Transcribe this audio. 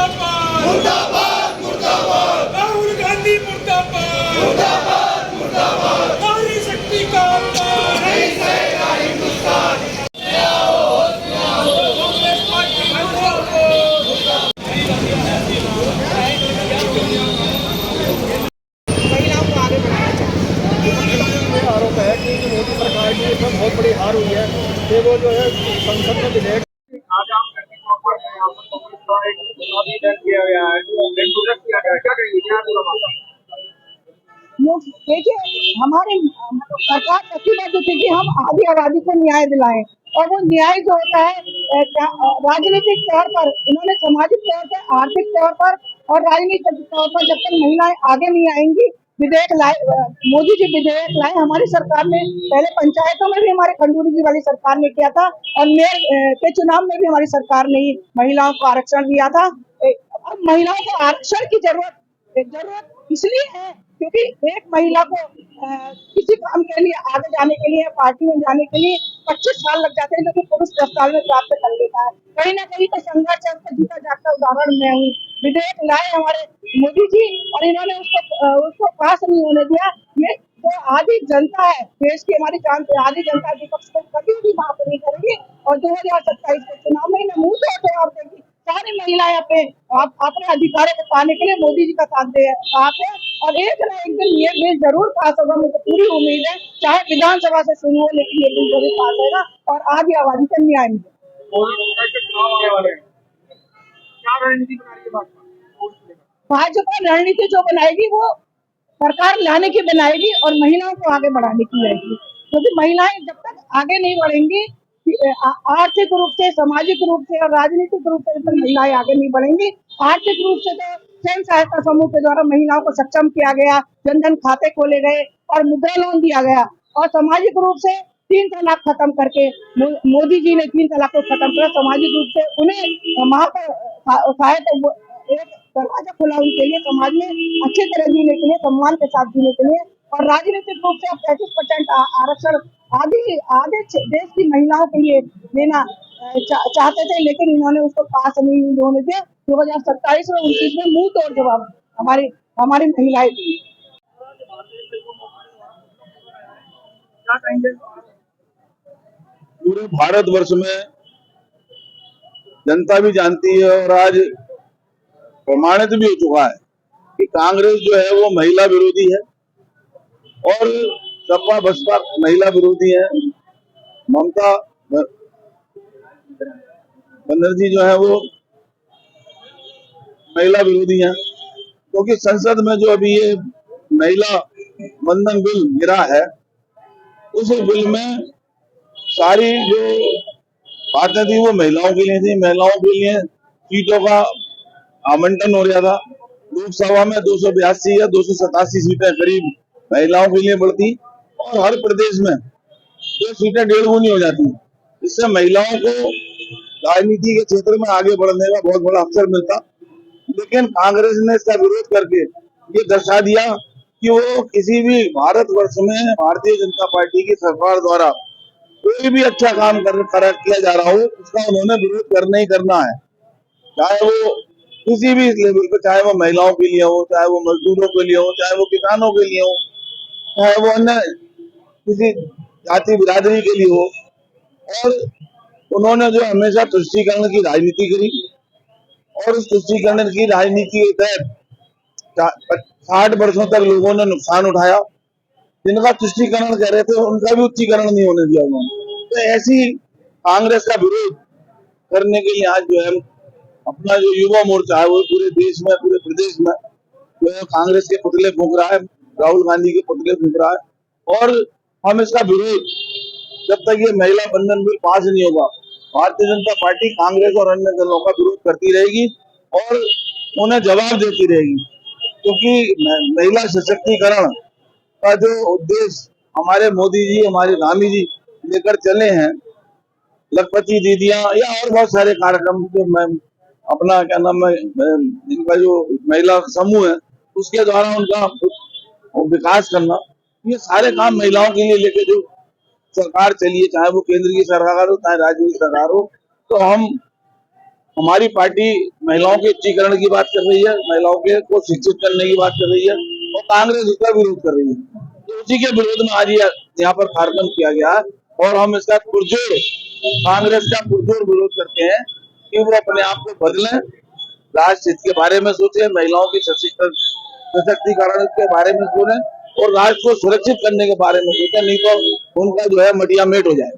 मुर्दाबाद मुर्दाबाद मुर्दाबाद राहुल गांधी मुर्दाबाद मुर्दाबाद मुर्दाबाद नारी शक्ति का अपमान नहीं सहेगा हिंदुस्तान। कांग्रेस पार्टी मुर्दाबाद महिलाओं को आगे बढ़ाना चाहिए। आरोप है कि जो मोदी सरकार की इसमें बहुत बड़ी हार हुई है कि वो जो है संसद में विधेयक आज आप करने के ऊपर यहाँ पर कांग्रेस का एक चुनावी दल किया गया है जो इंट्रोडक्ट किया गया है, क्या कहेंगे क्या पूरा मामला? लोग देखिए, हमारे सरकार प्रतिबद्ध थी कि हम आधी आबादी को न्याय दिलाएं, और वो न्याय जो होता है राजनीतिक तौर पर, इन्होंने सामाजिक तौर पर, आर्थिक तौर पर और राजनीतिक तौर पर जब तक महिलाएं आगे नहीं आएंगी, विधेयक लाए, मोदी जी विधेयक लाए। हमारी सरकार ने पहले पंचायतों में भी हमारे खंडूरी जी वाली सरकार ने किया था, और मेयर के चुनाव में भी हमारी सरकार ने महिलाओं को आरक्षण दिया था। अब महिलाओं को आरक्षण की जरूरत इसलिए है क्योंकि एक महिला को किसी काम के लिए आगे जाने के लिए, पार्टी में जाने के लिए 25 साल लग जाते हैं, जो कि पुरुष 10 साल में प्राप्त कर लेता है। कहीं ना कहीं तो संघर्ष है, उसका जीता जागता उदाहरण मैं हूँ। विधेयक लाए हमारे मोदी जी, और इन्होंने उसको पास नहीं होने दिया। ये जो आधी जनता है देश की, हमारी आधी जनता विपक्ष को कभी भी माफ नहीं करेगी, और 2027 के चुनाव में मुंह से जवाब देगी। सारी महिलाएं अपने अधिकारों को पाने के लिए मोदी जी का साथ है, और एक ना एक दिन ये बिल जरूर पास होगा। मुझे पूरी उम्मीद है, चाहे विधानसभा से शुरू हो, लेकिन ये बिल जरूर पास होगा और आधी आबादी को न्याय मिलेगा। मोदी सरकार के चुनाव आने वाले हैं, क्या रणनीति बना रही है भाजपा? भाजपा रणनीति जो बनाएगी वो सरकार लाने की बनाएगी और महिलाओं को आगे बढ़ाने की लाएगी, क्योंकि महिलाएं जब तक आगे नहीं बढ़ेंगी, आर्थिक रूप से, सामाजिक रूप से और राजनीतिक रूप से, जब तक महिलाएं आगे नहीं बढ़ेंगी। आर्थिक रूप से तो स्वयं सहायता समूह के द्वारा महिलाओं को सक्षम किया गया, जनधन खाते खोले गए और मुद्रा लोन दिया गया, और सामाजिक रूप से 3 तलाक खत्म करके मोदी जी ने 3 तलाक को खत्म किया। सामाजिक रूप से उन्हें वहां पर सहायता, एक दरवाजा खुला उनके लिए समाज में अच्छी तरह जीने के लिए, सम्मान के साथ जीने के लिए। और राजनीतिक रूप से 35% आरक्षण आधे देश की महिलाओं के लिए देना चाहते थे, लेकिन इन्होंने उसको पास नहीं होने दिया। 2027 में 29 में मुंह तोड़ जवाब हमारी महिलाएं दी। क्या कहेंगे? पूरे भारतवर्ष में जनता भी जानती है और आज प्रमाणित भी हो चुका है कि कांग्रेस जो है वो महिला विरोधी है और सपा बसपा महिला विरोधी है। ममता बनर्जी जो है वो महिला विरोधी है, क्योंकि संसद में जो अभी ये महिला वंदन बिल गिरा है, उस बिल में सारी जो बातें थी वो महिलाओं के लिए थी। महिलाओं के लिए सीटों का आवंटन हो रहा था। लोकसभा में 282 या 287 सीटें करीब महिलाओं के लिए बढ़ती, और हर प्रदेश में 2 सीटें 1.5 गुनी हो जाती। इससे महिलाओं को राजनीति के क्षेत्र में आगे बढ़ने का बहुत बड़ा अवसर मिलता। लेकिन कांग्रेस ने इसका विरोध करके ये दर्शा दिया कि वो किसी भी भारतवर्ष में भारतीय जनता पार्टी की सरकार द्वारा कोई भी अच्छा काम किया जा रहा हो, उसका उन्होंने विरोध करना ही करना है, चाहे वो किसी भी लेवल पे, चाहे वो महिलाओं के लिए हो, चाहे वो मजदूरों के लिए हो, चाहे वो किसानों के लिए हो, चाहे वो अन्य किसी जाति बिरादरी के लिए हो। और उन्होंने जो हमेशा तुष्टीकरण की राजनीति करी, और उस तुष्टीकरण की राजनीति के तहत 60 वर्षों तक लोगों ने नुकसान उठाया। जिनका तुष्टीकरण कह रहे थे उनका भी उच्चीकरण नहीं होने दिया उन्होंने। तो ऐसी कांग्रेस का विरोध करने के लिए आज जो है अपना जो युवा मोर्चा है वो पूरे देश में, पूरे प्रदेश में जो है कांग्रेस के पुतले फूंक रहा है, राहुल गांधी के पुतले फूंक रहा है। और हम इसका विरोध, जब तक ये महिला बंधन बिल पास नहीं होगा, भारतीय जनता पार्टी कांग्रेस और अन्य दलों का विरोध करती रहेगी और उन्हें जवाब देती रहेगी, क्योंकि महिला सशक्तिकरण का जो उद्देश्य हमारे मोदी जी, हमारे गांधी जी लेकर चले हैं, लखपति दीदियां या और बहुत सारे कार्यक्रम जो मैं अपना क्या नाम है, इनका जो महिला समूह है उसके द्वारा उनका विकास करना, ये सारे काम महिलाओं के लिए लेके जो सरकार चलिए, चाहे वो केंद्र की सरकार हो चाहे राज्य की सरकार हो, तो हम हमारी पार्टी महिलाओं के उच्चीकरण की बात कर रही है, महिलाओं के को शिक्षित करने की बात कर रही है, और कांग्रेस उसका विरोध कर रही है। तो उसी के विरोध में आज यहाँ पर कार्यक्रम किया गया और हम इसका पुरजोर कांग्रेस का पुरजोर विरोध करते हैं कि वो अपने आप को बदलें, राष्ट्र हित के बारे में सोचे, महिलाओं के सशक्तिकरण के बारे में सोचें और राष्ट्र को सुरक्षित करने के बारे में सोचें, नहीं तो उनका जो है मटिया मेट हो जाए।